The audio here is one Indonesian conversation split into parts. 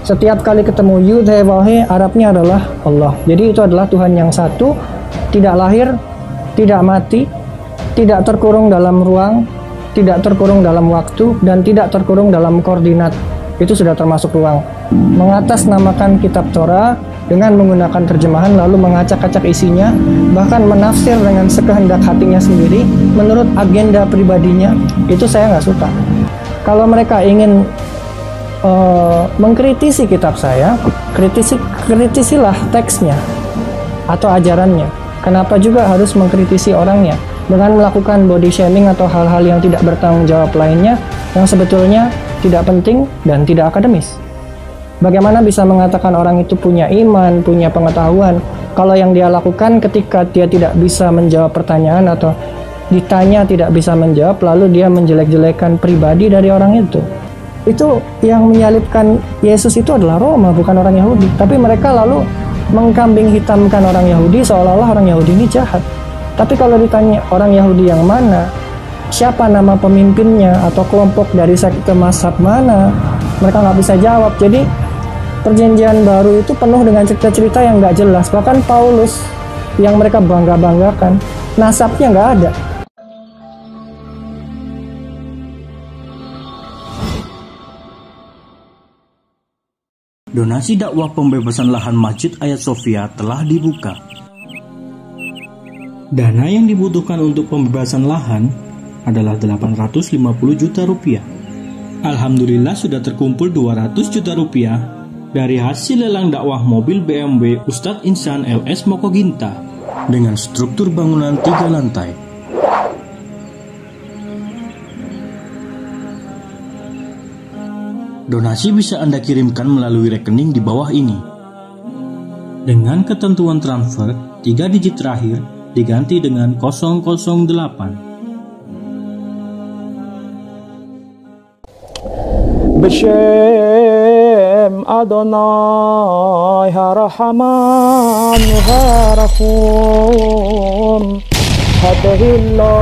Setiap kali ketemu Yud He Waw He, Arabnya adalah Allah. Jadi itu adalah Tuhan yang satu, tidak lahir, tidak mati, tidak terkurung dalam ruang, tidak terkurung dalam waktu, dan tidak terkurung dalam koordinat. Itu sudah termasuk ruang. Mengatasnamakan kitab Torah dengan menggunakan terjemahan, lalu mengacak-acak isinya, bahkan menafsir dengan sekehendak hatinya sendiri menurut agenda pribadinya, itu saya nggak suka. Kalau mereka ingin mengkritisi kitab saya, kritisilah teksnya atau ajarannya. Kenapa juga harus mengkritisi orangnya dengan melakukan body shaming atau hal-hal yang tidak bertanggung jawab lainnya yang sebetulnya tidak penting dan tidak akademis? Bagaimana bisa mengatakan orang itu punya iman, punya pengetahuan, kalau yang dia lakukan ketika dia tidak bisa menjawab pertanyaan atau ditanya tidak bisa menjawab, lalu dia menjelek-jelekan pribadi dari orang itu? Itu yang menyalibkan Yesus itu adalah Roma, bukan orang Yahudi. Tapi mereka lalu mengkambing hitamkan orang Yahudi seolah-olah orang Yahudi ini jahat. Tapi kalau ditanya orang Yahudi yang mana, siapa nama pemimpinnya, atau kelompok dari sekte mazhab mana, mereka nggak bisa jawab. Jadi perjanjian baru itu penuh dengan cerita-cerita yang nggak jelas. Bahkan Paulus yang mereka bangga-banggakan, nasabnya nggak ada. Donasi dakwah pembebasan lahan Masjid Hagia Sophia telah dibuka. Dana yang dibutuhkan untuk pembebasan lahan adalah 850 juta rupiah. Alhamdulillah sudah terkumpul 200 juta rupiah dari hasil lelang dakwah mobil BMW Ustadz Insan LS Mokoginta dengan struktur bangunan 3 lantai. Donasi bisa Anda kirimkan melalui rekening di bawah ini. Dengan ketentuan transfer, 3 digit terakhir diganti dengan 008. B'Shem Adonai HaRahman HaRahum Hadahillah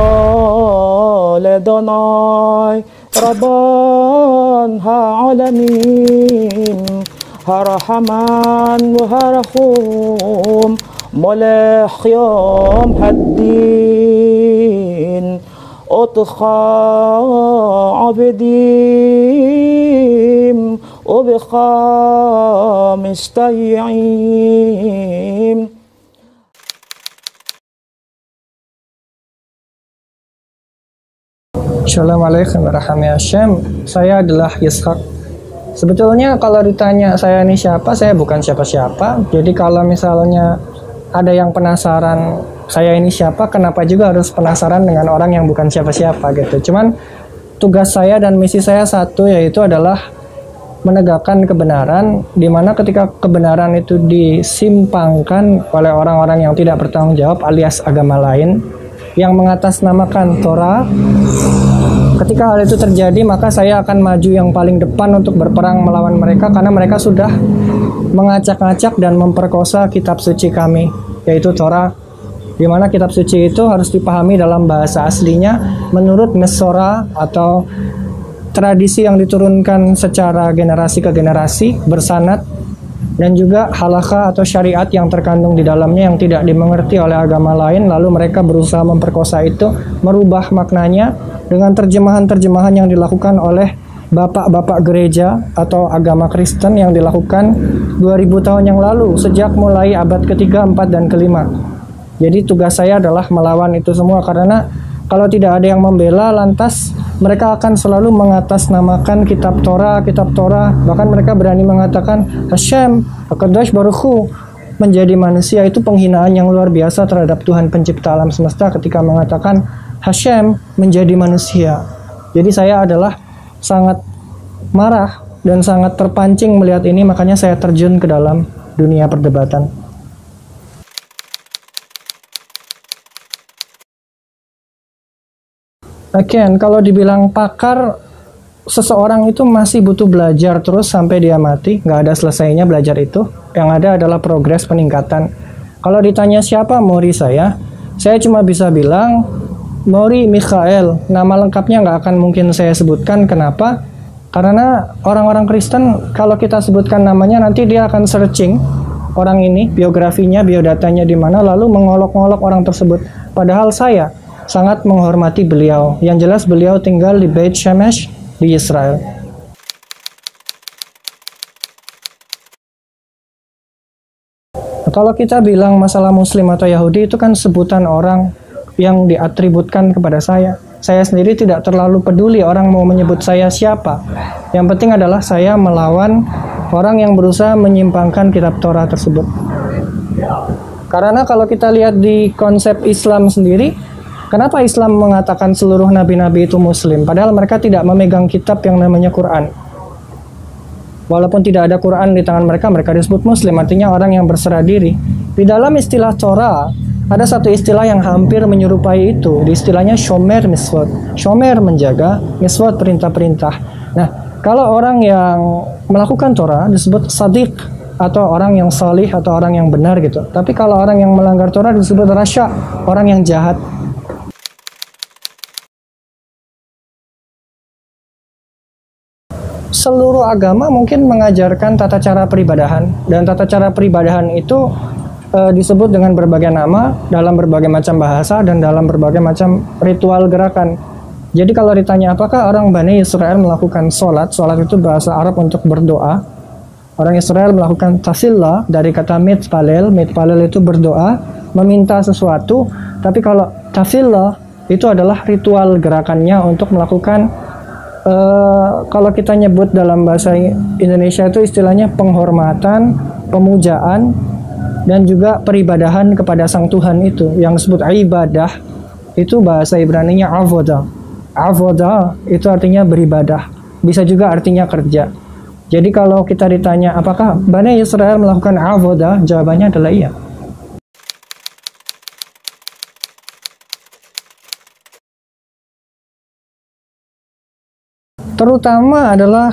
Ledonai Rabban ha'alamin HaRahman HaRahum Molech Yom Haddin Otcha Abedim Obecha Mistayim. Assalamualaikum warahmatullahi wabarakatuh. Saya adalah Yishak. Sebetulnya kalau ditanya saya ini siapa, saya bukan siapa-siapa. Jadi kalau misalnya ada yang penasaran saya ini siapa, kenapa juga harus penasaran dengan orang yang bukan siapa-siapa gitu. Cuman tugas saya dan misi saya satu, yaitu adalah menegakkan kebenaran, dimana ketika kebenaran itu disimpangkan oleh orang-orang yang tidak bertanggung jawab alias agama lain yang mengatasnamakan Torah, ketika hal itu terjadi maka saya akan maju yang paling depan untuk berperang melawan mereka, karena mereka sudah mengacak-acak dan memperkosa kitab suci kami, yaitu Torah, di mana kitab suci itu harus dipahami dalam bahasa aslinya menurut Mesora atau tradisi yang diturunkan secara generasi ke generasi bersanad, dan juga halakha atau syariat yang terkandung di dalamnya yang tidak dimengerti oleh agama lain, lalu mereka berusaha memperkosa itu, merubah maknanya dengan terjemahan-terjemahan yang dilakukan oleh bapak-bapak gereja atau agama Kristen yang dilakukan 2000 tahun yang lalu, sejak mulai abad ketiga, 4, dan kelima. Jadi tugas saya adalah melawan itu semua, karena kalau tidak ada yang membela, lantas mereka akan selalu mengatasnamakan kitab Torah, bahkan mereka berani mengatakan Hashem, HaKadosh Baruch Hu menjadi manusia. Itu penghinaan yang luar biasa terhadap Tuhan pencipta alam semesta ketika mengatakan Hashem menjadi manusia. Jadi saya adalah sangat marah dan sangat terpancing melihat ini, makanya saya terjun ke dalam dunia perdebatan. Again, kalau dibilang pakar, seseorang itu masih butuh belajar terus sampai dia mati. Nggak ada selesainya belajar itu. Yang ada adalah progres peningkatan. Kalau ditanya siapa Mori saya cuma bisa bilang Mori Mikhael. Nama lengkapnya nggak akan mungkin saya sebutkan. Kenapa? Karena orang-orang Kristen kalau kita sebutkan namanya nanti dia akan searching orang ini, biografinya, biodatanya di mana, lalu mengolok-ngolok orang tersebut. Padahal saya sangat menghormati beliau. Yang jelas beliau tinggal di Beit Shemesh di Israel. Kalau kita bilang masalah Muslim atau Yahudi itu kan sebutan orang yang diatributkan kepada saya. Saya sendiri tidak terlalu peduli orang mau menyebut saya siapa. Yang penting adalah saya melawan orang yang berusaha menyimpangkan kitab Torah tersebut. Karena kalau kita lihat di konsep Islam sendiri, kenapa Islam mengatakan seluruh nabi-nabi itu Muslim? Padahal mereka tidak memegang kitab yang namanya Quran. Walaupun tidak ada Quran di tangan mereka, mereka disebut Muslim, artinya orang yang berserah diri. Di dalam istilah Torah, ada satu istilah yang hampir menyerupai itu. Di istilahnya shomer miswot. Shomer menjaga, miswot perintah-perintah. Nah, kalau orang yang melakukan Torah disebut sadiq, atau orang yang salih, atau orang yang benar gitu. Tapi kalau orang yang melanggar Torah disebut rasya, orang yang jahat. Seluruh agama mungkin mengajarkan tata cara peribadahan, dan tata cara peribadahan itu disebut dengan berbagai nama dalam berbagai macam bahasa dan dalam berbagai macam ritual gerakan. Jadi kalau ditanya apakah orang Bani Israel melakukan sholat itu bahasa Arab untuk berdoa. Orang Israel melakukan tasillah dari kata mitpalel itu berdoa, meminta sesuatu. Tapi kalau tasillah itu adalah ritual gerakannya untuk melakukan, kalau kita nyebut dalam bahasa Indonesia itu istilahnya penghormatan, pemujaan, dan juga peribadahan kepada Sang Tuhan itu yang disebut ibadah. Itu bahasa Ibraninya avodah. Avodah itu artinya beribadah, bisa juga artinya kerja. Jadi kalau kita ditanya apakah Bani Israel melakukan avodah, jawabannya adalah iya. Terutama adalah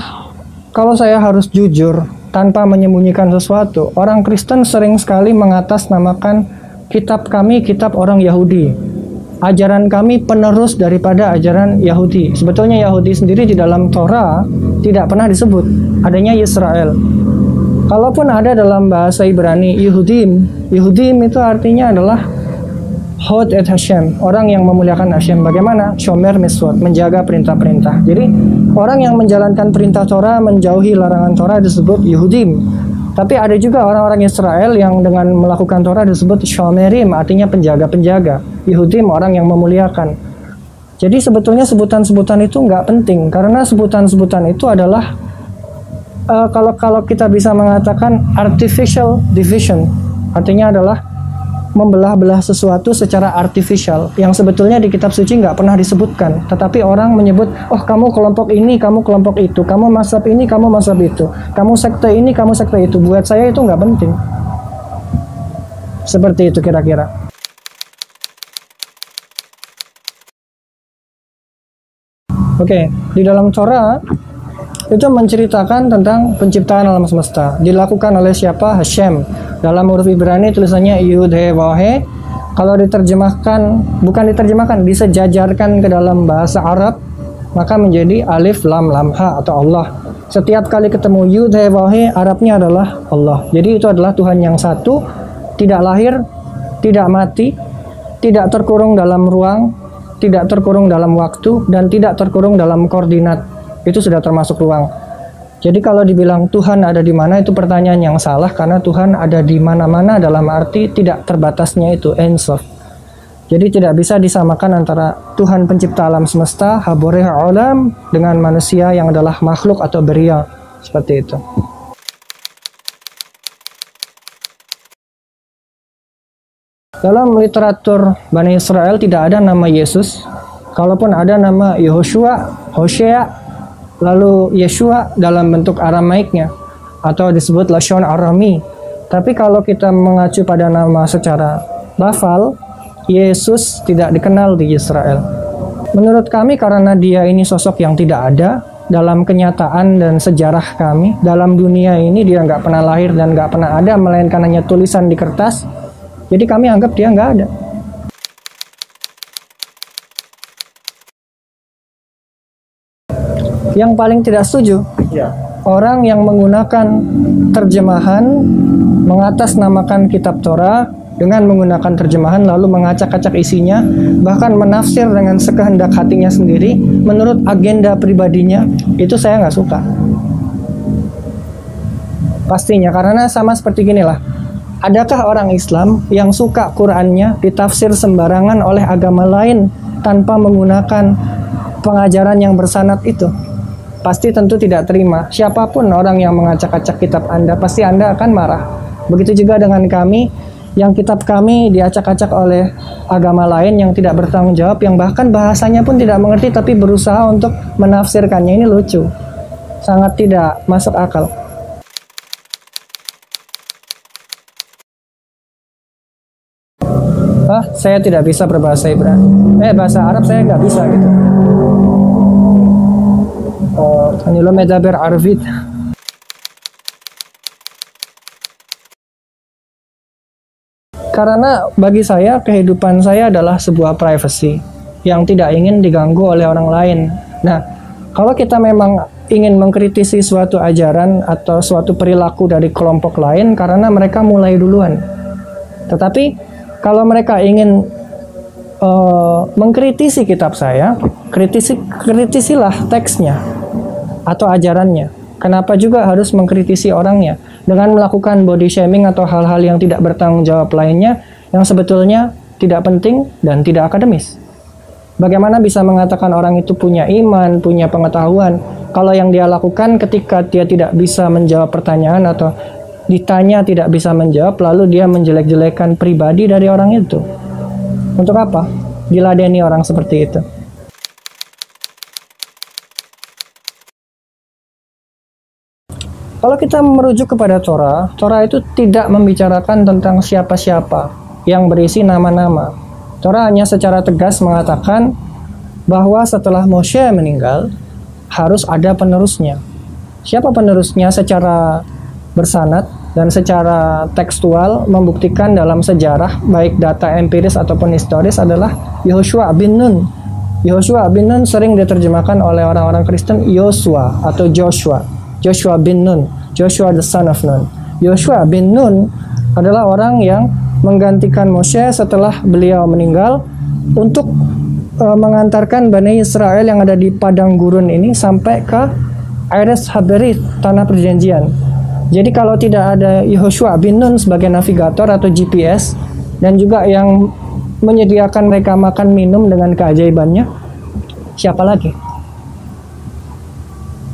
kalau saya harus jujur tanpa menyembunyikan sesuatu, orang Kristen sering sekali mengatasnamakan kitab kami kitab orang Yahudi. Ajaran kami penerus daripada ajaran Yahudi. Sebetulnya Yahudi sendiri di dalam Torah tidak pernah disebut, adanya Israel. Kalaupun ada dalam bahasa Ibrani Yehudim, Yehudim itu artinya adalah Hod et Hashem, orang yang memuliakan Hashem. Bagaimana? Shomer miswot, menjaga perintah-perintah. Jadi orang yang menjalankan perintah Torah, menjauhi larangan Torah disebut Yehudim. Tapi ada juga orang-orang Israel yang dengan melakukan Torah disebut Shomerim, artinya penjaga-penjaga. Yehudim orang yang memuliakan. Jadi sebetulnya sebutan-sebutan itu nggak penting, karena sebutan-sebutan itu adalah kalau kita bisa mengatakan artificial division, artinya adalah membelah-belah sesuatu secara artificial yang sebetulnya di kitab suci nggak pernah disebutkan, tetapi orang menyebut, oh kamu kelompok ini, kamu kelompok itu, kamu mazhab ini, kamu mazhab itu, kamu sekte ini, kamu sekte itu. Buat saya itu nggak penting. Seperti itu kira-kira. Oke, di dalam Torah itu menceritakan tentang penciptaan alam semesta. Dilakukan oleh siapa? Hashem. Dalam huruf Ibrani tulisannya Yud He Vav He. Kalau diterjemahkan, bukan diterjemahkan, disejajarkan ke dalam bahasa Arab, maka menjadi Alif Lam Lam Ha atau Allah. Setiap kali ketemu Yud He Vav He, Arabnya adalah Allah. Jadi itu adalah Tuhan yang satu, tidak lahir, tidak mati, tidak terkurung dalam ruang, tidak terkurung dalam waktu, dan tidak terkurung dalam koordinat. Itu sudah termasuk ruang. Jadi kalau dibilang Tuhan ada di mana, itu pertanyaan yang salah, karena Tuhan ada di mana-mana dalam arti tidak terbatasnya itu, Ein Sof. Jadi tidak bisa disamakan antara Tuhan pencipta alam semesta, Haboreh Alam, dengan manusia yang adalah makhluk atau beria. Seperti itu. Dalam literatur Bani Israel tidak ada nama Yesus. Kalaupun ada nama Yehoshua, Hosea, lalu Yeshua dalam bentuk Aramaiknya, atau disebut Lashon Arami. Tapi kalau kita mengacu pada nama secara lafal, Yesus tidak dikenal di Israel. Menurut kami karena dia ini sosok yang tidak ada dalam kenyataan dan sejarah kami. Dalam dunia ini dia nggak pernah lahir dan nggak pernah ada, melainkan hanya tulisan di kertas. Jadi kami anggap dia nggak ada. Yang paling tidak setuju orang yang menggunakan terjemahan mengatasnamakan kitab Torah dengan menggunakan terjemahan lalu mengacak-acak isinya, bahkan menafsir dengan sekehendak hatinya sendiri menurut agenda pribadinya. Itu saya nggak suka. Pastinya, karena sama seperti ginilah. Adakah orang Islam yang suka Qurannya ditafsir sembarangan oleh agama lain tanpa menggunakan pengajaran yang bersanad itu? Pasti tentu tidak terima. Siapapun orang yang mengacak-acak kitab Anda, pasti Anda akan marah. Begitu juga dengan kami, yang kitab kami diacak-acak oleh agama lain yang tidak bertanggung jawab, yang bahkan bahasanya pun tidak mengerti tapi berusaha untuk menafsirkannya. Ini lucu. Sangat tidak masuk akal. Saya tidak bisa berbahasa Ibrani. Bahasa Arab saya nggak bisa gitu. Lo medaber Arvit. Karena bagi saya kehidupan saya adalah sebuah privacy yang tidak ingin diganggu oleh orang lain. Nah, kalau kita memang ingin mengkritisi suatu ajaran atau suatu perilaku dari kelompok lain karena mereka mulai duluan. Tetapi kalau mereka ingin mengkritisi kitab saya, kritisilah teksnya atau ajarannya. Kenapa juga harus mengkritisi orangnya dengan melakukan body shaming atau hal-hal yang tidak bertanggung jawab lainnya yang sebetulnya tidak penting dan tidak akademis? Bagaimana bisa mengatakan orang itu punya iman, punya pengetahuan, kalau yang dia lakukan ketika dia tidak bisa menjawab pertanyaan atau ditanya tidak bisa menjawab, lalu dia menjelek-jelekan pribadi dari orang itu? Untuk apa diladeni orang seperti itu? Kalau kita merujuk kepada Torah, Torah itu tidak membicarakan tentang siapa-siapa yang berisi nama-nama. Torah hanya secara tegas mengatakan bahwa setelah Moshe meninggal, harus ada penerusnya. Siapa penerusnya secara bersanad dan secara tekstual membuktikan dalam sejarah, baik data empiris ataupun historis, adalah Yehoshua bin Nun. Yehoshua bin Nun sering diterjemahkan oleh orang-orang Kristen Yosua atau Joshua. Joshua bin Nun, Joshua the son of Nun. Joshua bin Nun adalah orang yang menggantikan Moshe setelah beliau meninggal untuk mengantarkan Bani Israel yang ada di padang gurun ini sampai ke Eretz Haberith, tanah perjanjian. Jadi kalau tidak ada Yehoshua bin Nun sebagai navigator atau GPS dan juga yang menyediakan mereka makan minum dengan keajaibannya, siapa lagi?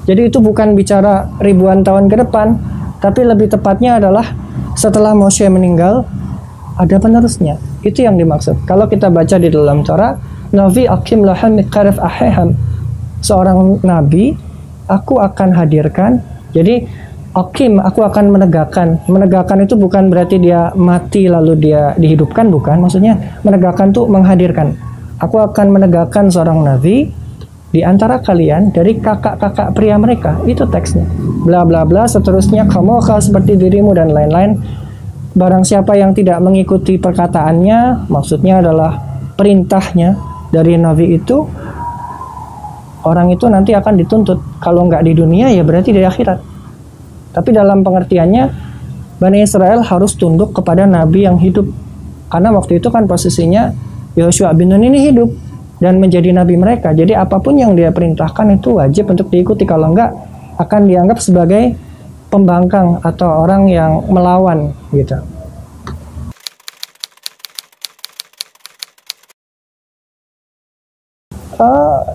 Jadi itu bukan bicara ribuan tahun ke depan, tapi lebih tepatnya adalah setelah Moshe meninggal, ada penerusnya. Itu yang dimaksud. Kalau kita baca di dalam Torah, Nabi akim laham miqarif aheham, seorang nabi, aku akan hadirkan. Jadi akim, aku akan menegakkan. Menegakkan itu bukan berarti dia mati lalu dia dihidupkan, bukan. Maksudnya menegakkan itu menghadirkan. Aku akan menegakkan seorang nabi di antara kalian dari kakak-kakak pria mereka. Itu teksnya. Bla bla bla, seterusnya kamoka seperti dirimu dan lain-lain. Barang siapa yang tidak mengikuti perkataannya, maksudnya adalah perintahnya dari nabi itu, orang itu nanti akan dituntut. Kalau nggak di dunia ya berarti di akhirat. Tapi dalam pengertiannya, Bani Israel harus tunduk kepada nabi yang hidup. Karena waktu itu kan posisinya Yehoshua bin Nun ini hidup dan menjadi nabi mereka. Jadi apapun yang dia perintahkan itu wajib untuk diikuti. Kalau enggak, akan dianggap sebagai pembangkang atau orang yang melawan gitu.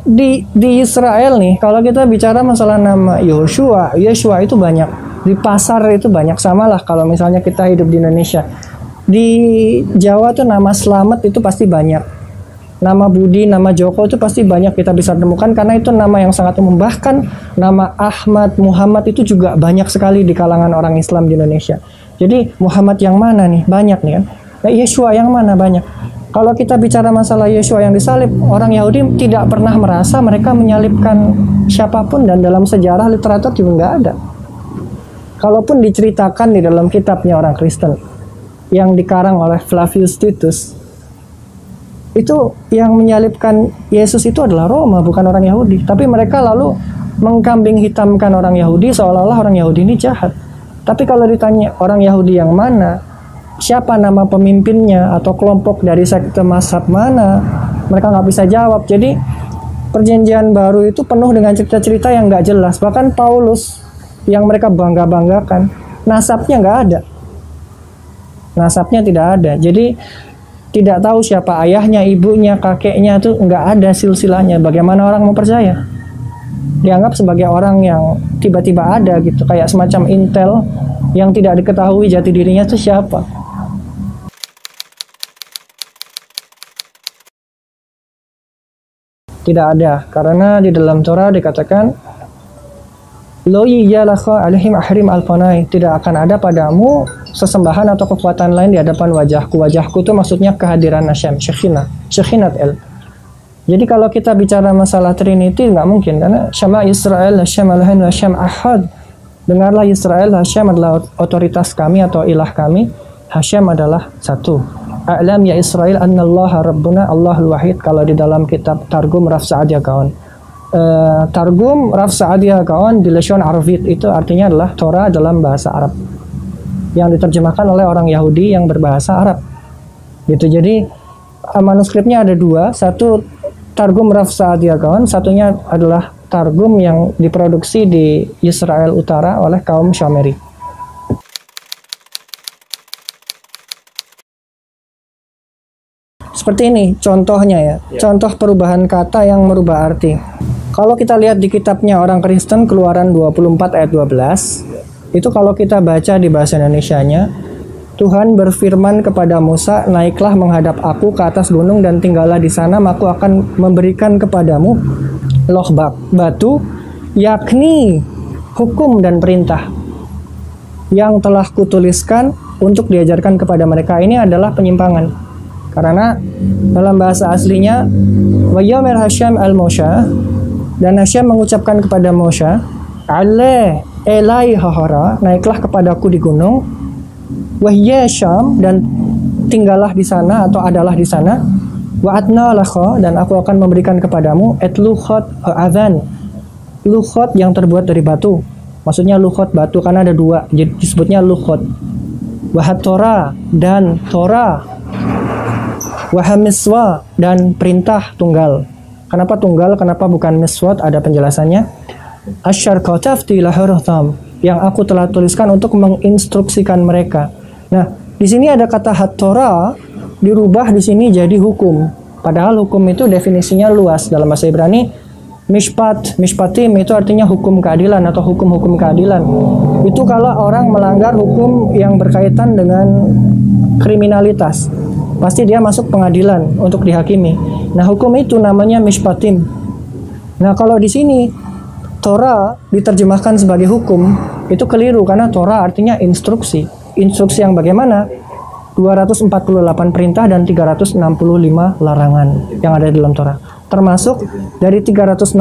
Di Israel nih, kalau kita bicara masalah nama Yehoshua itu banyak. Di pasar itu banyak, samalah kalau misalnya kita hidup di Indonesia. Di Jawa tuh nama Slamet itu pasti banyak. Nama Budi, nama Joko itu pasti banyak kita bisa temukan karena itu nama yang sangat umum. Bahkan nama Ahmad, Muhammad itu juga banyak sekali di kalangan orang Islam di Indonesia. Jadi Muhammad yang mana nih? Banyak nih kan. Nah, Yeshua yang mana? Banyak. Kalau kita bicara masalah Yeshua yang disalib, orang Yahudi tidak pernah merasa mereka menyalibkan siapapun dan dalam sejarah literatur juga nggak ada. Kalaupun diceritakan di dalam kitabnya orang Kristen yang dikarang oleh Flavius Titus, itu yang menyalibkan Yesus itu adalah Roma, bukan orang Yahudi. Tapi mereka lalu mengkambing hitamkan orang Yahudi seolah-olah orang Yahudi ini jahat. Tapi kalau ditanya orang Yahudi yang mana, siapa nama pemimpinnya atau kelompok dari sekte mazhab mana, mereka nggak bisa jawab. Jadi perjanjian baru itu penuh dengan cerita-cerita yang nggak jelas. Bahkan Paulus yang mereka bangga-banggakan, nasabnya nggak ada. Nasabnya tidak ada. Jadi tidak tahu siapa ayahnya, ibunya, kakeknya, itu nggak ada silsilahnya. Bagaimana orang mau percaya? Dianggap sebagai orang yang tiba-tiba ada gitu, kayak semacam intel yang tidak diketahui jati dirinya itu siapa. Tidak ada, karena di dalam Torah dikatakan lo yiyalakha alaihim ahrim alfanai, tidak akan ada padamu sesembahan atau kekuatan lain di hadapan wajahku. Wajahku itu maksudnya kehadiran Hashem, Shekhinat El. Jadi kalau kita bicara masalah Trinity nggak mungkin, karena Syama Israel, Hashem Elohim, Hashem Ahad. Dengarlah Israel, Hashem adalah otoritas kami atau ilah kami. Hashem adalah satu. A'lam ya Israel annallaha rabbuna Allahul wahid. Kalau di dalam kitab Targum Raf Sa'adiyah Gaon, Targum Raf Sa'adiyah Gaon di Leshon Arvit itu artinya adalah Torah dalam bahasa Arab yang diterjemahkan oleh orang Yahudi yang berbahasa Arab gitu. Jadi manuskripnya ada dua, satu Targum Raf Sa'adiyah Gaon, satunya adalah Targum yang diproduksi di Israel Utara oleh kaum Shomeri. Seperti ini contohnya ya, contoh perubahan kata yang merubah arti. Kalau kita lihat di kitabnya orang Kristen Keluaran 24 ayat 12, itu kalau kita baca di bahasa Indonesianya, Tuhan berfirman kepada Musa, naiklah menghadap aku ke atas gunung dan tinggallah di sana, maka aku akan memberikan kepadamu loh batu, yakni hukum dan perintah yang telah kutuliskan untuk diajarkan kepada mereka. Ini adalah penyimpangan, karena dalam bahasa aslinya Wayomer Hashem al-Moshe, dan Hashem mengucapkan kepada Moshe, Ale elai hahara, naiklah kepadaku di gunung, wahya Syam, dan tinggallah di sana atau adalah di sana, wa atna lakha, dan aku akan memberikan kepadamu lukhot azan, lukhot yang terbuat dari batu. Maksudnya lukhot batu karena ada dua, jadi disebutnya lukhot. Wahat Torah, dan Torah. Wahamiswa, dan perintah tunggal. Kenapa tunggal? Kenapa bukan miswat? Ada penjelasannya. Asyar qatafti lahurtham, yang aku telah tuliskan untuk menginstruksikan mereka. Nah, di sini ada kata hat-Torah dirubah di sini jadi hukum. Padahal hukum itu definisinya luas dalam bahasa Ibrani. Mishpatim itu artinya hukum keadilan atau hukum-hukum keadilan. Itu kalau orang melanggar hukum yang berkaitan dengan kriminalitas, pasti dia masuk pengadilan untuk dihakimi. Nah, hukum itu namanya mishpatim. Nah, kalau di sini Torah diterjemahkan sebagai hukum, itu keliru karena Torah artinya instruksi. Instruksi yang bagaimana? 248 perintah dan 365 larangan yang ada di dalam Torah. Termasuk dari 365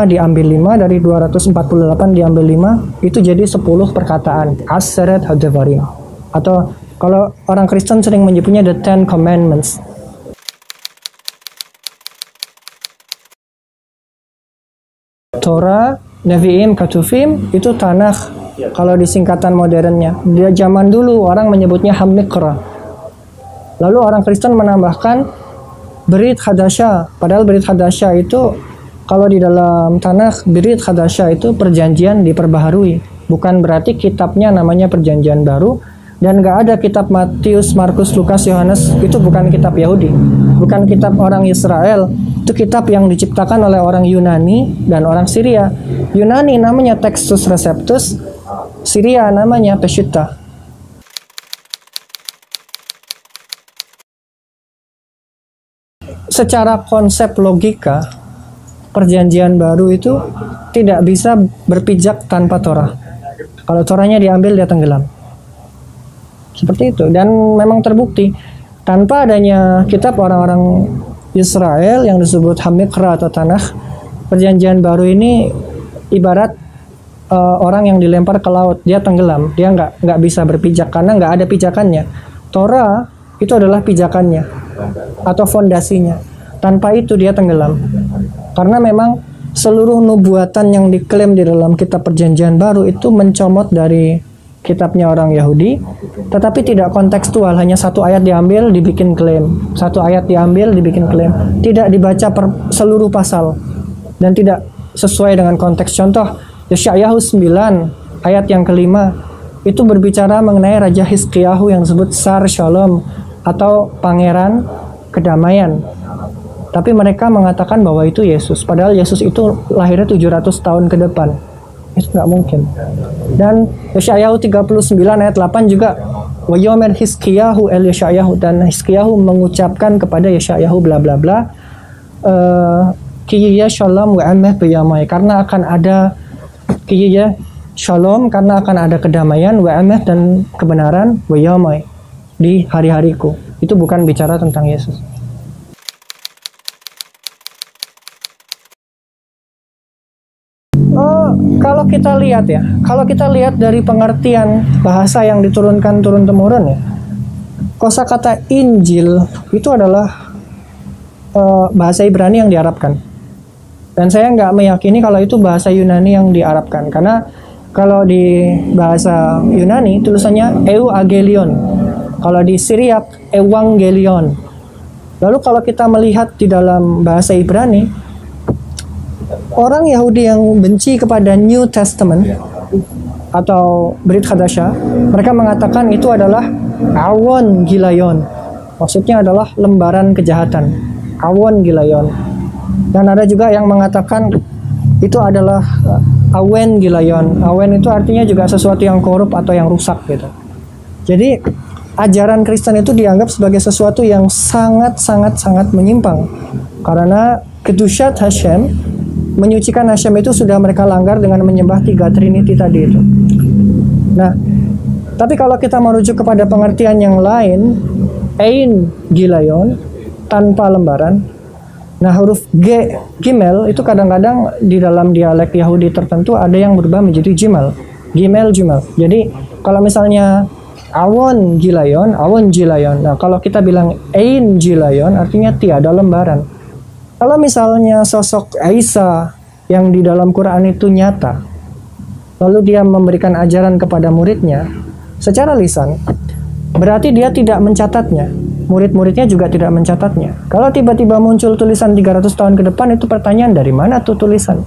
diambil 5, dari 248 diambil 5, itu jadi 10 perkataan. Aseret hadavarim. Atau kalau orang Kristen sering menyebutnya the Ten Commandments. Torah, Nevi'im, Ketuvim itu Tanakh. Kalau di singkatan modernnya, di zaman dulu orang menyebutnya Hamikra. Lalu orang Kristen menambahkan Berit Hadasha. Padahal Berit Hadasha itu kalau di dalam Tanakh, Berit Hadasha itu perjanjian diperbaharui. Bukan berarti kitabnya namanya perjanjian baru. Dan gak ada kitab Matius, Markus, Lukas, Yohanes, itu bukan kitab Yahudi, bukan kitab orang Israel. Itu kitab yang diciptakan oleh orang Yunani dan orang Syria. Yunani namanya Textus Receptus, Syria namanya Peshitta. Secara konsep logika, perjanjian baru itu tidak bisa berpijak tanpa Torah. Kalau Torahnya diambil, dia tenggelam. Seperti itu, dan memang terbukti tanpa adanya kitab orang-orang Israel yang disebut Hamikra atau Tanakh, perjanjian baru ini ibarat orang yang dilempar ke laut, dia tenggelam, dia nggak bisa berpijak karena nggak ada pijakannya. Torah itu adalah pijakannya atau fondasinya. Tanpa itu dia tenggelam, karena memang seluruh nubuatan yang diklaim di dalam kitab Perjanjian Baru itu mencomot dari kitabnya orang Yahudi, tetapi tidak kontekstual, hanya satu ayat diambil dibikin klaim, satu ayat diambil dibikin klaim, tidak dibaca seluruh pasal dan tidak sesuai dengan konteks. Contoh, Yeshayahu 9 ayat yang kelima itu berbicara mengenai Raja Hizkiyahu yang disebut Sar Shalom atau Pangeran Kedamaian. Tapi mereka mengatakan bahwa itu Yesus, padahal Yesus itu lahirnya 700 tahun ke depan. Itu nggak mungkin. Dan Yeshayahu 39 ayat 8 juga wa yomer Hizkiyahu el Yeshayahu, dan Hizkiyahu mengucapkan kepada Yeshayahu bla bla bla Kiyya shalom wa ameh biyamai, karena akan ada Kiyya shalom, karena akan ada kedamaian, wa ameh dan kebenaran, wa yamai di hari-hariku. Itu bukan bicara tentang Yesus. Kalau kita lihat dari pengertian bahasa yang diturunkan turun-temurun ya, kosakata Injil itu adalah bahasa Ibrani yang diarabkan. Dan saya nggak meyakini kalau itu bahasa Yunani yang diarabkan, karena kalau di bahasa Yunani tulisannya euagelion, kalau di Syriak evangelion. Lalu kalau kita melihat di dalam bahasa Ibrani, orang Yahudi yang benci kepada New Testament atau Brit Hadasha, mereka mengatakan itu adalah awon gilayon. Maksudnya adalah lembaran kejahatan, awon gilayon. Dan ada juga yang mengatakan itu adalah awen gilayon. Awen itu artinya juga sesuatu yang korup atau yang rusak gitu. Jadi ajaran Kristen itu dianggap sebagai sesuatu yang sangat menyimpang, karena kedusyat Hashem, menyucikan Hashem itu sudah mereka langgar dengan menyembah tiga Trinity tadi itu. Nah, tapi kalau kita merujuk kepada pengertian yang lain, ein gilayon, tanpa lembaran. Nah, huruf G, Gimel, itu kadang-kadang di dalam dialek Yahudi tertentu ada yang berubah menjadi Jimal. Gimel, Jimal. Jadi, kalau misalnya awon gilayon, awon gilayon. Nah, kalau kita bilang ein gilayon, artinya tiada lembaran. Kalau misalnya sosok Isa yang di dalam Quran itu nyata, lalu dia memberikan ajaran kepada muridnya secara lisan, berarti dia tidak mencatatnya. Murid-muridnya juga tidak mencatatnya. Kalau tiba-tiba muncul tulisan 300 tahun ke depan, itu pertanyaan dari mana tuh tulisan?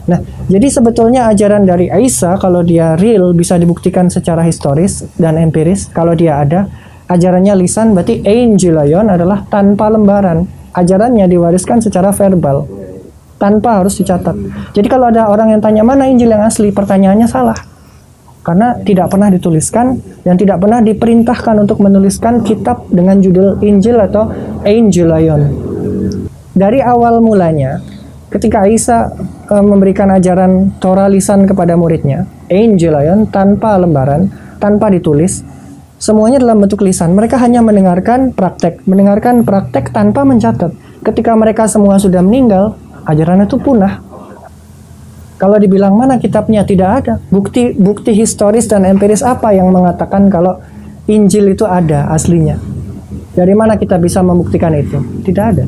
Nah, jadi sebetulnya ajaran dari Isa, kalau dia real, bisa dibuktikan secara historis dan empiris. Kalau dia ada, ajarannya lisan, berarti Angelion adalah tanpa lembaran. Ajarannya diwariskan secara verbal, tanpa harus dicatat. Jadi kalau ada orang yang tanya mana Injil yang asli, pertanyaannya salah. Karena tidak pernah dituliskan dan tidak pernah diperintahkan untuk menuliskan kitab dengan judul Injil atau Angelion. Dari awal mulanya, ketika Isa memberikan ajaran Torah lisan kepada muridnya, Angelion, tanpa lembaran, tanpa ditulis, semuanya dalam bentuk lisan. Mereka hanya mendengarkan praktek tanpa mencatat. Ketika mereka semua sudah meninggal, ajaran itu punah. Kalau dibilang mana kitabnya, tidak ada. Bukti historis dan empiris apa yang mengatakan kalau Injil itu ada aslinya? Dari mana kita bisa membuktikan itu? Tidak ada.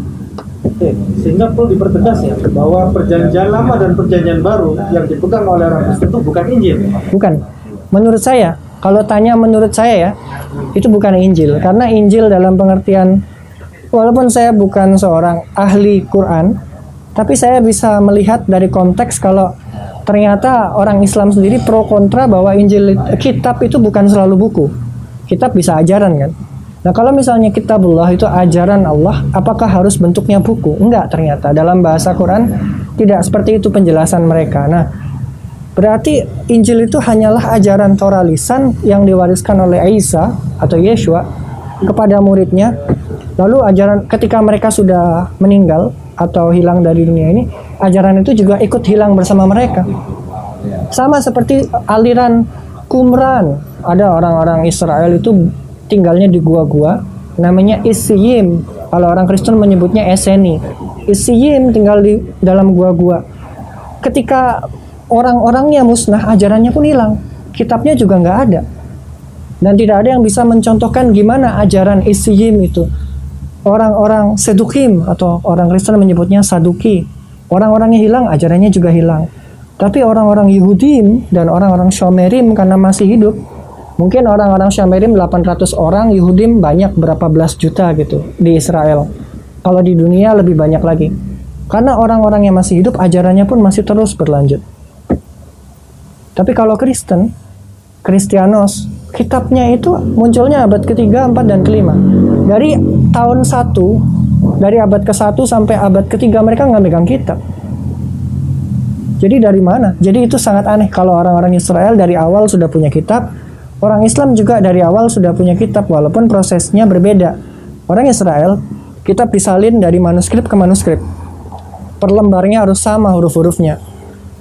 Oke, sehingga perlu dipertegas ya bahwa perjanjian lama dan perjanjian baru yang dipegang oleh orang Kristen itu bukan Injil. Bukan. Menurut saya, kalau tanya menurut saya ya, itu bukan Injil. Karena Injil dalam pengertian, walaupun saya bukan seorang ahli Quran, tapi saya bisa melihat dari konteks kalau ternyata orang Islam sendiri pro kontra bahwa Injil, kitab itu bukan selalu buku. Kitab bisa ajaran kan. Nah, kalau misalnya kitabullah itu ajaran Allah, apakah harus bentuknya buku? Enggak, ternyata dalam bahasa Quran tidak seperti itu penjelasan mereka. Nah, berarti Injil itu hanyalah ajaran Torah lisan yang diwariskan oleh Isa atau Yeshua kepada muridnya. Lalu ajaran ketika mereka sudah meninggal atau hilang dari dunia ini, ajaran itu juga ikut hilang bersama mereka. Sama seperti aliran Qumran. Ada orang-orang Israel itu tinggalnya di gua-gua, namanya Isyim. Kalau orang Kristen menyebutnya Eseni. Isyim tinggal di dalam gua-gua. Ketika orang-orangnya musnah, ajarannya pun hilang. Kitabnya juga nggak ada. Dan tidak ada yang bisa mencontohkan gimana ajaran Isyim itu. Orang-orang Sedukim atau orang Kristen menyebutnya Saduki Orang-orangnya hilang, ajarannya juga hilang. Tapi orang-orang Yahudim dan orang-orang Shomerim karena masih hidup, mungkin orang-orang Shomerim 800 orang, Yahudim banyak berapa belas juta gitu di Israel. Kalau di dunia lebih banyak lagi. Karena orang-orang yang masih hidup, ajarannya pun masih terus berlanjut. Tapi kalau Kristen, Kristianos, kitabnya itu munculnya abad ke-3, 4, dan ke-5. Dari tahun 1, dari abad ke-1 sampai abad ke-3 mereka nggak megang kitab. Jadi dari mana? Jadi itu sangat aneh kalau orang-orang Israel dari awal sudah punya kitab, orang Islam juga dari awal sudah punya kitab walaupun prosesnya berbeda. Orang Israel, kitab disalin dari manuskrip ke manuskrip. Per lembarnya harus sama huruf-hurufnya.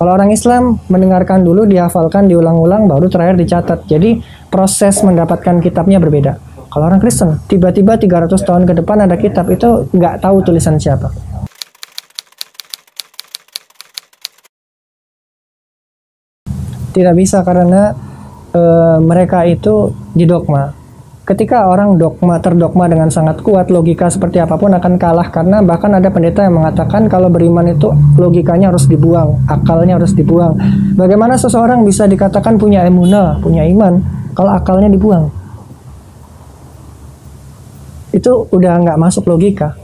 Kalau orang Islam mendengarkan dulu, dihafalkan, diulang-ulang, baru terakhir dicatat. Jadi proses mendapatkan kitabnya berbeda. Kalau orang Kristen, tiba-tiba 300 tahun ke depan ada kitab, itu nggak tahu tulisan siapa. Tidak bisa karena mereka itu didogma. Ketika orang terdogma dengan sangat kuat, logika seperti apapun akan kalah, karena bahkan ada pendeta yang mengatakan kalau beriman itu logikanya harus dibuang, akalnya harus dibuang. Bagaimana seseorang bisa dikatakan punya emunah, punya iman, kalau akalnya dibuang? Itu udah nggak masuk logika.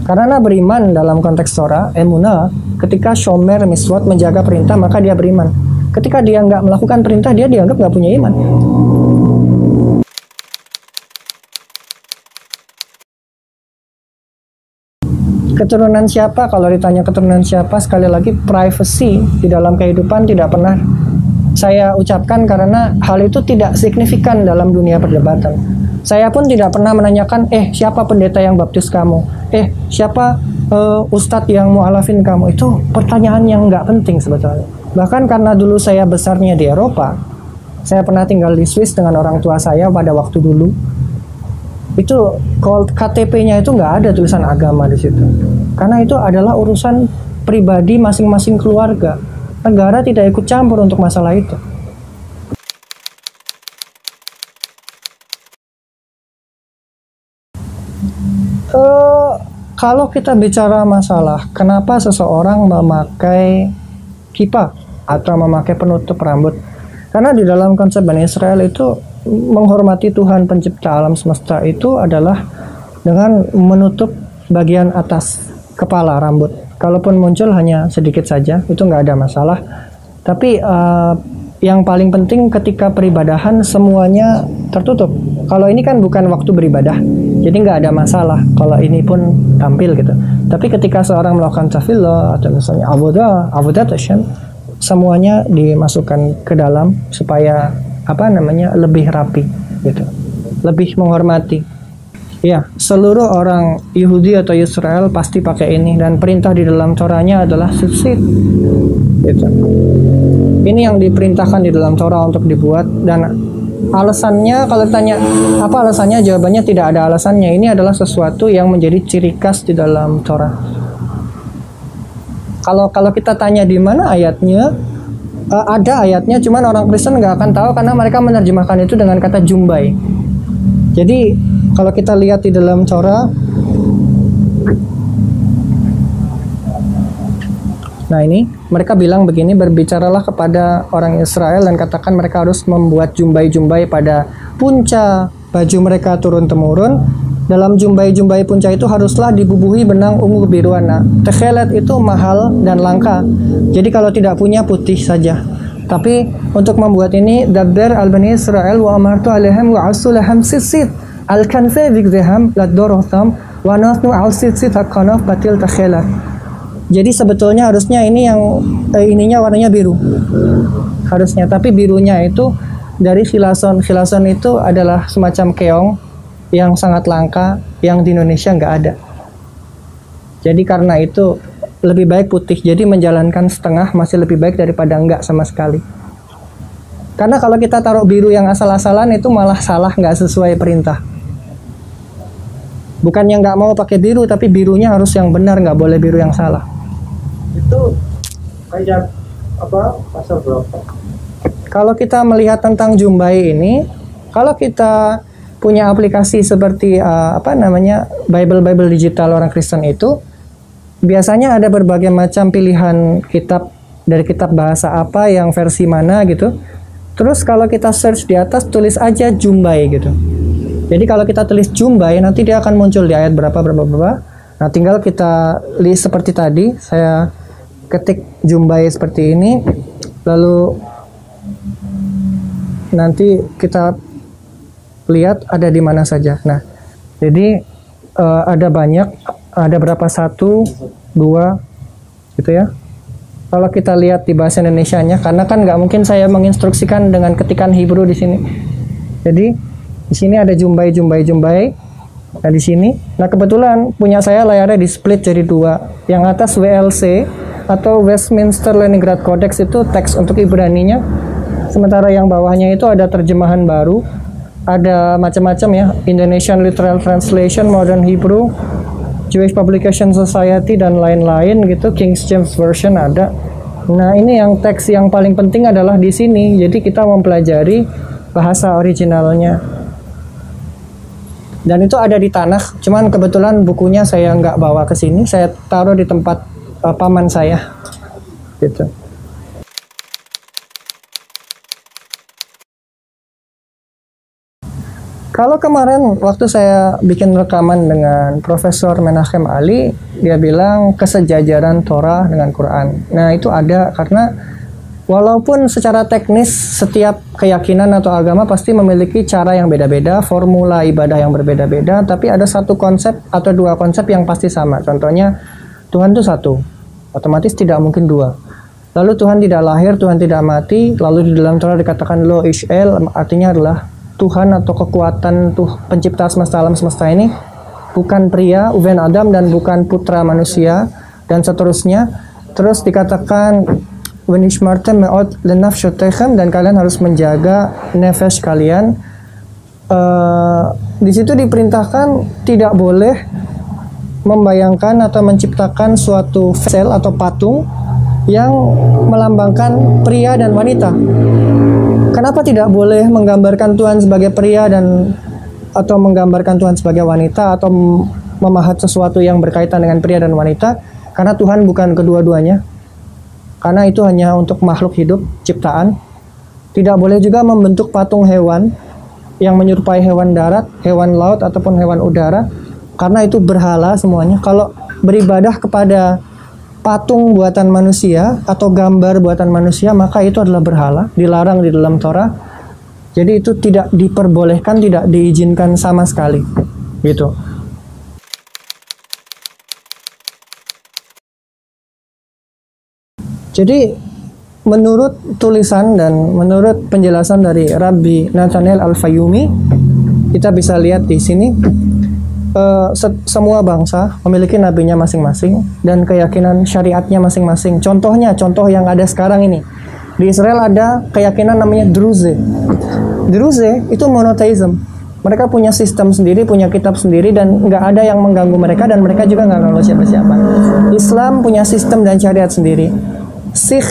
Karena beriman dalam konteks Torah, emunah, ketika shomer miswot menjaga perintah, maka dia beriman. Ketika dia nggak melakukan perintah, dia dianggap nggak punya iman. Keturunan siapa? Kalau ditanya keturunan siapa, sekali lagi privacy di dalam kehidupan tidak pernah saya ucapkan karena hal itu tidak signifikan dalam dunia perdebatan. Saya pun tidak pernah menanyakan, siapa pendeta yang baptis kamu? Siapa ustadz yang mu'alafin kamu? Itu pertanyaan yang nggak penting sebetulnya. Bahkan karena dulu saya besarnya di Eropa, saya pernah tinggal di Swiss dengan orang tua saya pada waktu dulu. Itu KTP-nya itu nggak ada tulisan agama di situ. Karena itu adalah urusan pribadi masing-masing keluarga. Negara tidak ikut campur untuk masalah itu. Kalau kita bicara masalah kenapa seseorang memakai kippah atau memakai penutup rambut, karena di dalam konsep Bani Israel itu menghormati Tuhan pencipta alam semesta itu adalah dengan menutup bagian atas kepala rambut. Kalaupun muncul hanya sedikit saja, itu nggak ada masalah. Tapi yang paling penting ketika peribadahan semuanya tertutup. Kalau ini kan bukan waktu beribadah, jadi nggak ada masalah kalau ini pun tampil gitu. Tapi ketika seorang melakukan tafillah atau misalnya avodat Hashem, semuanya dimasukkan ke dalam supaya lebih rapi gitu, lebih menghormati. Ya, seluruh orang Yahudi atau Israel pasti pakai ini, dan perintah di dalam Torahnya adalah tzitzit gitu. Ini yang diperintahkan di dalam Torah untuk dibuat, dan alasannya kalau tanya apa alasannya, jawabannya tidak ada alasannya. Ini adalah sesuatu yang menjadi ciri khas di dalam Torah. Kalau kita tanya di mana ayatnya, ada ayatnya, cuman orang Kristen nggak akan tahu karena mereka menerjemahkan itu dengan kata jumbai. Jadi kalau kita lihat di dalam Torah, nah ini mereka bilang begini, berbicaralah kepada orang Israel dan katakan mereka harus membuat jumbai-jumbai pada punca baju mereka turun-temurun. Dalam jumbai-jumbai punca itu haruslah dibubuhi benang ungu kebiruan. Tekhelet itu mahal dan langka, jadi kalau tidak punya putih saja. Tapi untuk membuat ini, Dabber al-Bani Israel wa amartu alaihim wa asulaham sisit al-kanfe vigzeham ladorotham wa nasnu al-sisit hakanaf batil tekhelet. Jadi sebetulnya harusnya ini yang ininya warnanya biru harusnya, tapi birunya itu dari khilason. Khilason itu adalah semacam keong yang sangat langka, yang di Indonesia nggak ada. Jadi karena itu lebih baik putih. Jadi menjalankan setengah masih lebih baik daripada enggak sama sekali. Karena kalau kita taruh biru yang asal-asalan itu malah salah, nggak sesuai perintah. Bukan yang nggak mau pakai biru, tapi birunya harus yang benar, nggak boleh biru yang salah. Itu kayak apa, pasal berapa? Kalau kita melihat tentang jumbai ini, kalau kita punya aplikasi seperti Bible digital orang Kristen itu, biasanya ada berbagai macam pilihan kitab, dari kitab bahasa apa, yang versi mana gitu. Terus kalau kita search di atas, tulis aja Jumbai gitu. Jadi kalau kita tulis Jumbai, nanti dia akan muncul di ayat berapa. Nah, tinggal kita lihat seperti tadi, saya ketik Jumbai seperti ini, lalu nanti kita lihat ada di mana saja. Nah, jadi ada banyak, ada berapa, 1, 2 gitu ya. Kalau kita lihat di bahasa Indonesianya, karena kan nggak mungkin saya menginstruksikan dengan ketikan Hebrew di sini. Jadi di sini ada Jumbai. Nah di sini, nah kebetulan punya saya layarnya di split jadi 2. Yang atas WLC atau Westminster Leningrad Codex itu teks untuk Ibraninya. Sementara yang bawahnya itu ada terjemahan baru, ada macam-macam ya, Indonesian Literal Translation, Modern Hebrew, Jewish Publication Society, dan lain-lain gitu, King James Version ada. Nah ini yang teks yang paling penting adalah di sini. Jadi kita mempelajari bahasa originalnya. Dan itu ada di Tanakh. Cuman kebetulan bukunya saya nggak bawa ke sini. Saya taruh di tempat paman saya. Gitu. Kalau kemarin waktu saya bikin rekaman dengan Profesor Menachem Ali, dia bilang kesejajaran Torah dengan Quran. Nah itu ada, karena walaupun secara teknis setiap keyakinan atau agama pasti memiliki cara yang beda-beda, formula ibadah yang berbeda-beda, tapi ada satu konsep atau 2 konsep yang pasti sama. Contohnya Tuhan itu satu, otomatis tidak mungkin 2. Lalu Tuhan tidak lahir, Tuhan tidak mati. Lalu di dalam Torah dikatakan Lo Ish El, artinya adalah Tuhan atau kekuatan pencipta semesta alam semesta ini bukan pria, Uven Adam, dan bukan putra manusia, dan seterusnya. Terus dikatakan Wenishmartem me'ot lenafshotechem, dan kalian harus menjaga nefesh kalian. Di situ diperintahkan tidak boleh membayangkan atau menciptakan suatu sel atau patung yang melambangkan pria dan wanita. Kenapa tidak boleh menggambarkan Tuhan sebagai pria atau menggambarkan Tuhan sebagai wanita, atau memahat sesuatu yang berkaitan dengan pria dan wanita? Karena Tuhan bukan kedua-duanya. Karena itu hanya untuk makhluk hidup, ciptaan. Tidak boleh juga membentuk patung hewan yang menyerupai hewan darat, hewan laut, ataupun hewan udara. Karena itu berhala semuanya. Kalau beribadah kepada patung buatan manusia atau gambar buatan manusia, maka itu adalah berhala, dilarang di dalam Torah. Jadi itu tidak diperbolehkan, tidak diizinkan sama sekali. Gitu. Jadi menurut tulisan dan menurut penjelasan dari Rabbi Nathanael Al-Fayumi, kita bisa lihat di sini semua bangsa memiliki nabinya masing-masing dan keyakinan syariatnya masing-masing. Contoh yang ada sekarang ini. Di Israel ada keyakinan namanya Druze. Druze itu monotheism. Mereka punya sistem sendiri, punya kitab sendiri, dan nggak ada yang mengganggu mereka, dan mereka juga nggak ganggu siapa-siapa. Islam punya sistem dan syariat sendiri. Sikh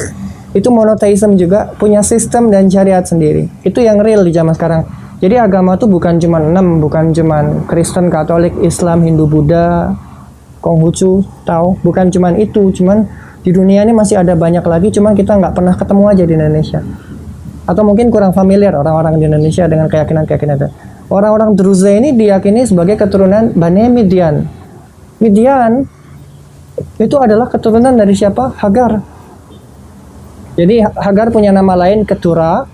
itu monotheism juga, punya sistem dan syariat sendiri. Itu yang real di zaman sekarang. Jadi agama itu bukan cuma 6, bukan cuma Kristen, Katolik, Islam, Hindu, Buddha, Konghucu, Tao, bukan cuma itu. Cuman di dunia ini masih ada banyak lagi, cuman kita nggak pernah ketemu aja di Indonesia. Atau mungkin kurang familiar orang-orang di Indonesia dengan keyakinan-keyakinan itu. Orang-orang Druze ini diyakini sebagai keturunan Bani Midian. Midian itu adalah keturunan dari siapa? Hagar. Jadi Hagar punya nama lain Ketura,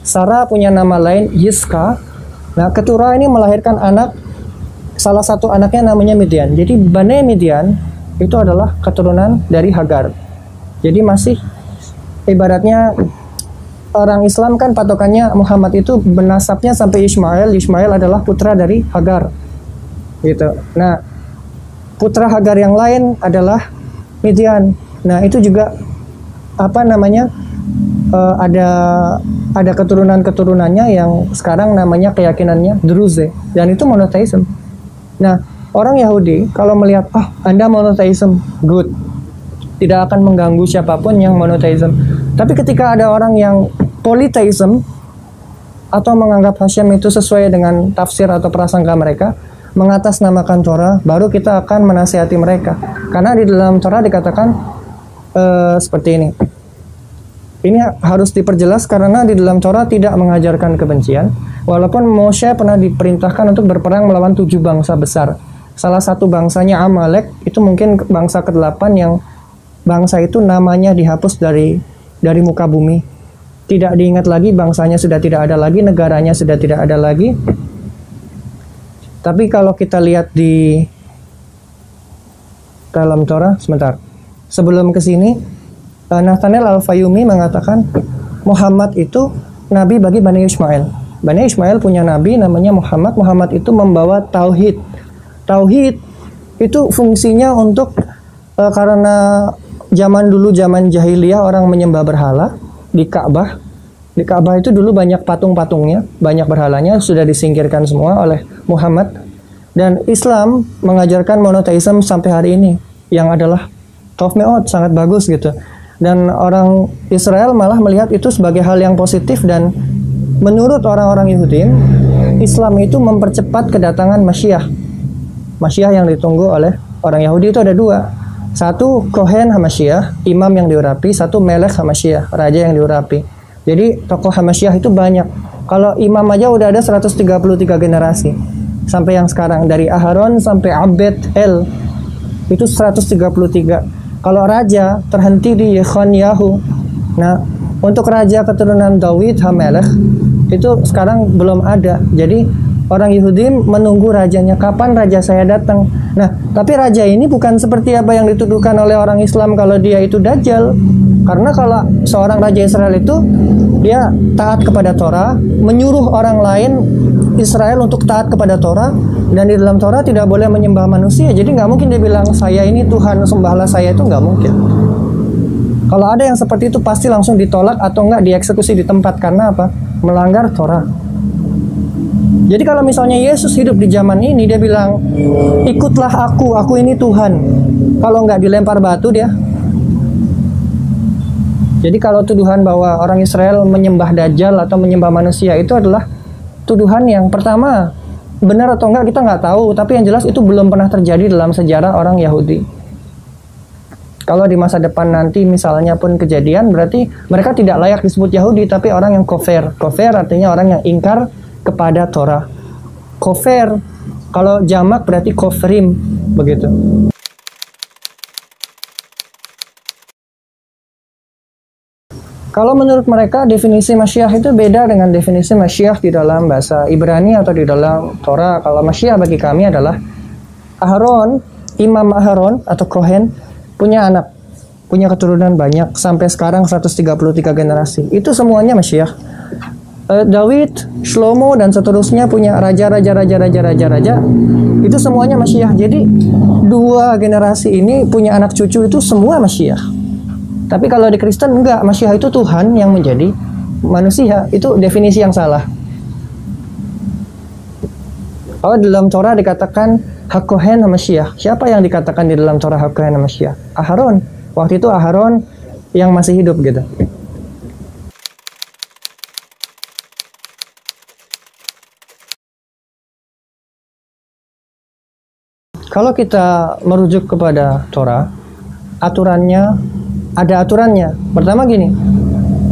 Sarah punya nama lain Yiska. Nah, Ketura ini melahirkan anak, salah satu anaknya namanya Midian. Jadi Bani Midian itu adalah keturunan dari Hagar. Jadi masih ibaratnya orang Islam kan patokannya Muhammad itu bernasabnya sampai Ismail. Ismail adalah putra dari Hagar. Gitu. Nah, putra Hagar yang lain adalah Midian. Nah, itu juga ada keturunan-keturunannya yang sekarang namanya keyakinannya Druze, dan itu monotheism. Nah, orang Yahudi kalau melihat Anda monotheism, good, tidak akan mengganggu siapapun yang monotheism. Tapi ketika ada orang yang polytheism atau menganggap Hashem itu sesuai dengan tafsir atau prasangka mereka, mengatasnamakan Torah, baru kita akan menasihati mereka. Karena di dalam Torah dikatakan seperti ini. Ini harus diperjelas karena di dalam Torah tidak mengajarkan kebencian. Walaupun Moshe pernah diperintahkan untuk berperang melawan 7 bangsa besar. Salah satu bangsanya Amalek, itu mungkin bangsa ke-8 yang bangsa itu namanya dihapus dari muka bumi. Tidak diingat lagi, bangsanya sudah tidak ada lagi, negaranya sudah tidak ada lagi. Tapi kalau kita lihat di dalam Torah, sebentar. Sebelum ke sini, Nathanael Al-Fayumi mengatakan Muhammad itu nabi bagi Bani Ismail. Bani Ismail punya nabi namanya Muhammad. Muhammad itu membawa tauhid. Tauhid itu fungsinya untuk karena zaman dulu, zaman jahiliyah, orang menyembah berhala di Ka'bah. Di Ka'bah itu dulu banyak patung-patungnya, banyak berhalanya, sudah disingkirkan semua oleh Muhammad. Dan Islam mengajarkan monoteisme sampai hari ini, yang adalah Tov Me'ot, sangat bagus gitu. Dan orang Israel malah melihat itu sebagai hal yang positif, dan menurut orang-orang Yahudi, Islam itu mempercepat kedatangan Masyiah. Masyiah yang ditunggu oleh orang Yahudi itu ada 2. Satu Kohen Hamasyiah, imam yang diurapi. Satu Melek Hamasyiah, raja yang diurapi. Jadi tokoh Hamasyiah itu banyak. Kalau imam aja udah ada 133 generasi. Sampai yang sekarang, dari Aharon sampai Abed El, itu 133. Kalau raja terhenti di Yechonyahu. Nah, untuk raja keturunan Daud Hamelech itu sekarang belum ada. Jadi orang Yahudi menunggu rajanya, kapan raja saya datang. Nah, tapi raja ini bukan seperti apa yang dituduhkan oleh orang Islam kalau dia itu Dajjal. Karena kalau seorang raja Israel itu dia taat kepada Torah, menyuruh orang lain Israel untuk taat kepada Torah, dan di dalam Torah tidak boleh menyembah manusia. Jadi nggak mungkin dia bilang saya ini Tuhan, sembahlah saya, itu nggak mungkin. Kalau ada yang seperti itu pasti langsung ditolak atau nggak dieksekusi di tempat. Karena apa? Melanggar Torah. Jadi kalau misalnya Yesus hidup di zaman ini, dia bilang ikutlah aku ini Tuhan. Kalau nggak dilempar batu dia. Jadi kalau tuduhan bahwa orang Israel menyembah Dajjal atau menyembah manusia, itu adalah tuduhan yang pertama, benar atau enggak kita nggak tahu, tapi yang jelas itu belum pernah terjadi dalam sejarah orang Yahudi. Kalau di masa depan nanti misalnya pun kejadian, berarti mereka tidak layak disebut Yahudi, tapi orang yang kofer. Kofer artinya orang yang ingkar kepada Torah. Kofer, kalau jamak berarti kofrim, begitu. Kalau menurut mereka definisi Masyiah itu beda dengan definisi Masyiah di dalam bahasa Ibrani atau di dalam Torah. Kalau Masyiah bagi kami adalah Aharon, Imam Aharon atau Kohen punya anak, punya keturunan banyak sampai sekarang 133 generasi. Itu semuanya Masyiah. Daud, Shlomo dan seterusnya punya raja. Itu semuanya Masyiah. Jadi 2 generasi ini punya anak cucu itu semua Masyiah. Tapi kalau di Kristen enggak, Masyiah itu Tuhan yang menjadi manusia. Itu definisi yang salah. Kalau dalam Torah dikatakan Hakohen Masyiah. Siapa yang dikatakan di dalam Torah Hakohen Masyiah? Aharon. Waktu itu Aharon yang masih hidup gitu. Kalau kita merujuk kepada Torah, aturannya ada aturannya. Pertama gini,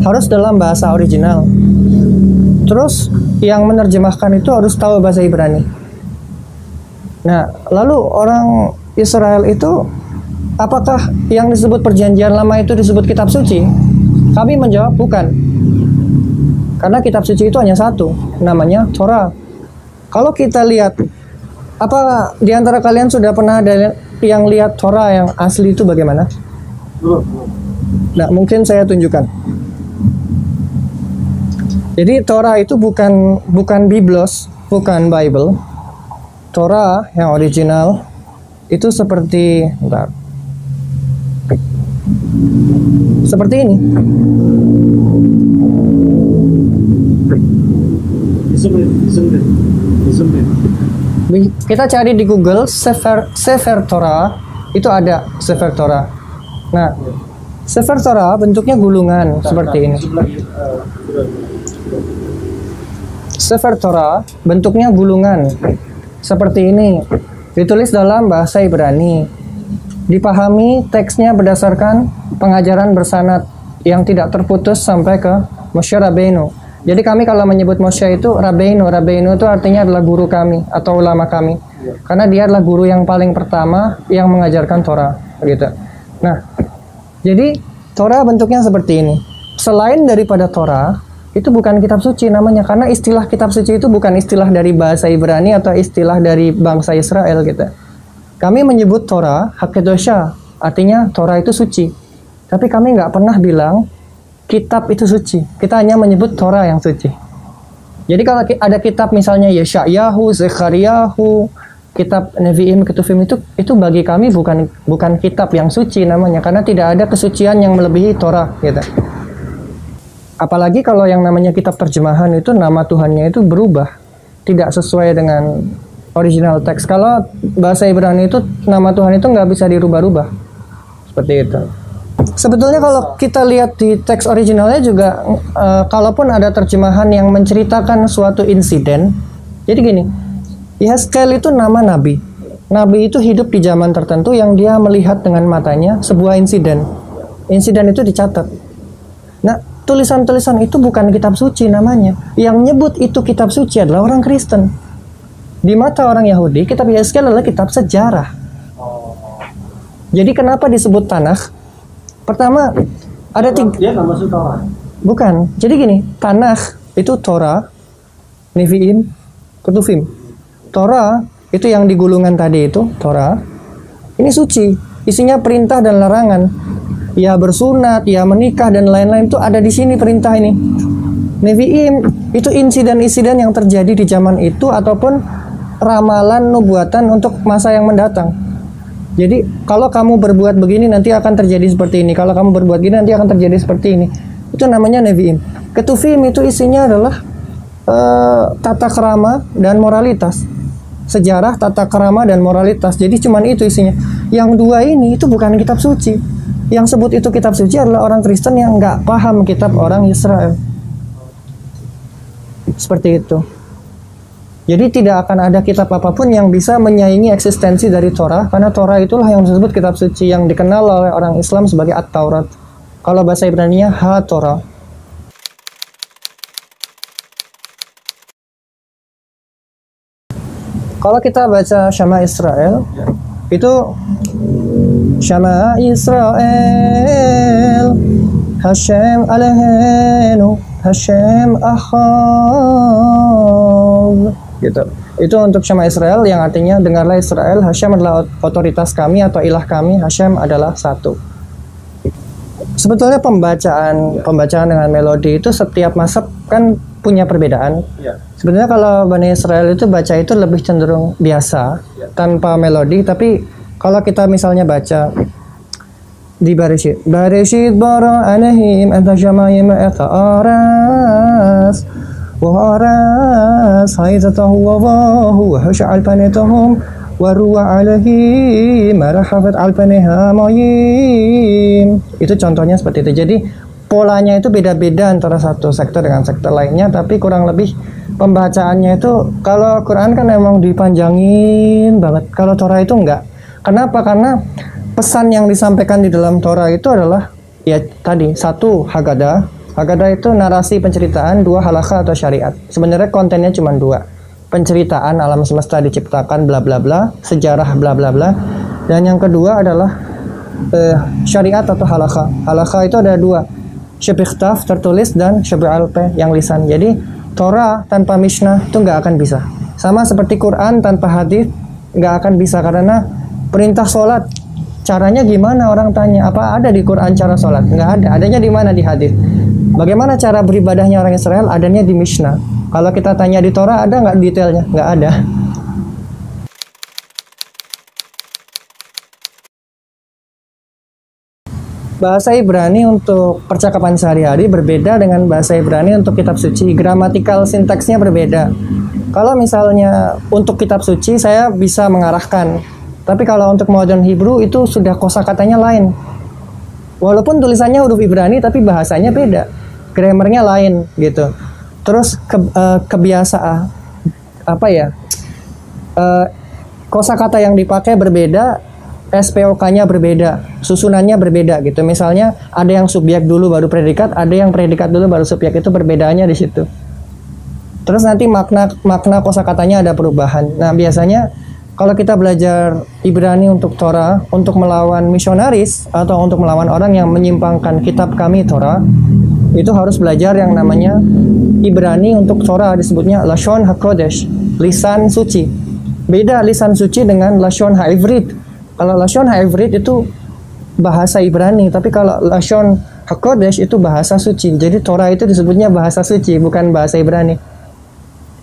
harus dalam bahasa original. Terus yang menerjemahkan itu harus tahu bahasa Ibrani. Nah, lalu orang Israel itu, apakah yang disebut perjanjian lama itu disebut kitab suci? Kami menjawab bukan. Karena kitab suci itu hanya satu, namanya Torah. Kalau kita lihat, apa di antara kalian sudah pernah ada yang lihat Torah yang asli itu bagaimana? Nah, mungkin saya tunjukkan. Jadi Torah itu bukan Biblos, bukan Bible. Torah yang original itu seperti, bentar, seperti ini. Kita cari di Google Sefer Torah, itu ada Sefer Torah. Nah, Sefer Torah bentuknya gulungan seperti ini. Sefer Torah bentuknya gulungan seperti ini, ditulis dalam bahasa Ibrani, dipahami teksnya berdasarkan pengajaran bersanad yang tidak terputus sampai ke Moshe Rabbeinu. Jadi kami kalau menyebut Moshe itu Rabbeinu, Rabbeinu itu artinya adalah guru kami atau ulama kami, karena dia adalah guru yang paling pertama yang mengajarkan Torah, gitu. Nah, jadi Torah bentuknya seperti ini. Selain daripada Torah, itu bukan kitab suci namanya, karena istilah kitab suci itu bukan istilah dari bahasa Ibrani atau istilah dari bangsa Israel gitu. Kami menyebut Torah Hakadosha, artinya Torah itu suci. Tapi kami nggak pernah bilang kitab itu suci. Kita hanya menyebut Torah yang suci. Jadi kalau ada kitab misalnya Yeshayahu, Zekhariyahu, kitab Nevi'im, Ketuvim itu bagi kami bukan kitab yang suci namanya, karena tidak ada kesucian yang melebihi Torah gitu. Apalagi kalau yang namanya kitab terjemahan itu nama Tuhannya itu berubah, tidak sesuai dengan original teks. Kalau bahasa Ibrani itu nama Tuhan itu nggak bisa dirubah-rubah, seperti itu. Sebetulnya kalau kita lihat di teks originalnya juga, kalaupun ada terjemahan yang menceritakan suatu insiden, jadi gini, Yehezkel itu nama nabi. Nabi itu hidup di zaman tertentu yang dia melihat dengan matanya sebuah insiden. Insiden itu dicatat. Nah, tulisan-tulisan itu bukan kitab suci namanya. Yang nyebut itu kitab suci adalah orang Kristen. Di mata orang Yahudi, kitab Yehezkel adalah kitab sejarah. Jadi kenapa disebut Tanakh? Pertama, ada tiga. Dia nggak masuk Torah. Bukan. Jadi gini, Tanakh itu Torah, Nevi'im, Ketuvim. Torah itu yang di gulungan tadi itu, Torah. Ini suci, isinya perintah dan larangan. Ya bersunat, ya menikah dan lain-lain itu ada di sini perintah ini. Nevi'im itu insiden-insiden yang terjadi di zaman itu ataupun ramalan nubuatan untuk masa yang mendatang. Jadi kalau kamu berbuat begini nanti akan terjadi seperti ini. Kalau kamu berbuat gini nanti akan terjadi seperti ini. Itu namanya Nevi'im. Ketuvim itu isinya adalah tata krama dan moralitas. Sejarah, tata krama dan moralitas. Jadi cuman itu isinya. Yang dua ini itu bukan kitab suci. Yang sebut itu kitab suci adalah orang Kristen yang nggak paham kitab orang Israel. Seperti itu. Jadi tidak akan ada kitab apapun yang bisa menyaingi eksistensi dari Torah, karena Torah itulah yang disebut kitab suci yang dikenal oleh orang Islam sebagai At-Taurat. Kalau bahasa Ibraninya Ha-Torah. Kalau kita baca Shema Israel, itu Shema Israel Hashem Eloheinu Hashem Echad, gitu. Itu untuk Shema Israel yang artinya dengarlah Israel, Hashem adalah otoritas kami atau ilah kami, Hashem adalah satu. Sebetulnya pembacaan dengan melodi itu setiap mazhab kan punya perbedaan. Sebetulnya kalau Bani Israel itu baca itu lebih cenderung biasa tanpa melodi, tapi kalau kita misalnya baca di Bereshit bara anahim anta jamayim aras wa aras haizatahu wa huwa hasha'al panatahum wa ruwa alaihi marhafat alpaniha mayim. Itu contohnya seperti itu. Jadi polanya itu beda-beda antara satu sektor dengan sektor lainnya, tapi kurang lebih pembacaannya itu kalau Quran kan emang dipanjangin banget. Kalau Torah itu enggak. Kenapa? Karena pesan yang disampaikan di dalam Torah itu adalah ya tadi, satu Haggadah. Haggadah itu narasi penceritaan, dua halakha atau syariat. Sebenarnya kontennya cuma dua. Penceritaan alam semesta diciptakan bla bla bla, sejarah bla bla bla. Dan yang kedua adalah syariat atau halakha. Halakha itu ada dua. Syabiqtaf tertulis dan syabi'alpe yang lisan. Jadi Torah tanpa Mishnah itu nggak akan bisa. Sama seperti Quran tanpa hadis nggak akan bisa, karena perintah sholat caranya gimana, orang tanya apa ada di Quran cara sholat? Nggak ada. Adanya di mana? Di hadis. Bagaimana cara beribadahnya orang Israel? Adanya di Mishnah. Kalau kita tanya di Torah ada nggak detailnya? Nggak ada. Bahasa Ibrani untuk percakapan sehari-hari berbeda dengan bahasa Ibrani untuk kitab suci. Gramatikal sintaksnya berbeda. Kalau misalnya untuk kitab suci saya bisa mengarahkan, tapi kalau untuk modern Hebrew itu sudah kosakatanya lain. Walaupun tulisannya huruf Ibrani tapi bahasanya beda, grammarnya lain gitu. Terus kebiasaan kosakata yang dipakai berbeda, SPOK-nya berbeda, susunannya berbeda gitu. Misalnya ada yang subjek dulu baru predikat, ada yang predikat dulu baru subjek, itu perbedaannya di situ. Terus nanti makna kosakatanya ada perubahan. Nah, biasanya kalau kita belajar Ibrani untuk Torah, untuk melawan misionaris atau untuk melawan orang yang menyimpangkan kitab kami Torah, itu harus belajar yang namanya Ibrani untuk Torah, disebutnya Lashon HaKodesh, lisan suci. Beda lisan suci dengan Lashon HaIvrit. Kalau Lashon HaIvrit itu bahasa Ibrani, tapi kalau Lashon HaKodesh itu bahasa suci. Jadi Torah itu disebutnya bahasa suci, bukan bahasa Ibrani.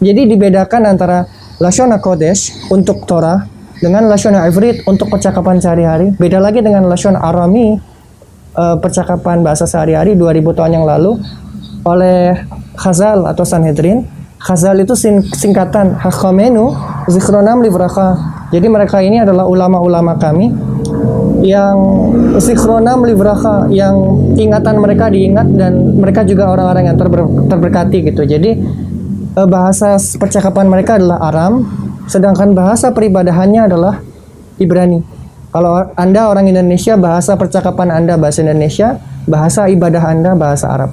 Jadi dibedakan antara Lashon HaKodesh untuk Torah dengan Lashon HaIvrit untuk percakapan sehari-hari. Beda lagi dengan Lashon Arami, percakapan bahasa sehari-hari 2000 tahun yang lalu oleh Chazal atau Sanhedrin. Chazal itu singkatan Hachamenu Zichronam Livracha. Jadi mereka ini adalah ulama-ulama kami yang Zichronam Livracha, yang ingatan mereka diingat dan mereka juga orang-orang yang terberkati gitu. Jadi bahasa percakapan mereka adalah Aram, sedangkan bahasa peribadahannya adalah Ibrani. Kalau Anda orang Indonesia, bahasa percakapan Anda bahasa Indonesia, bahasa ibadah Anda bahasa Arab.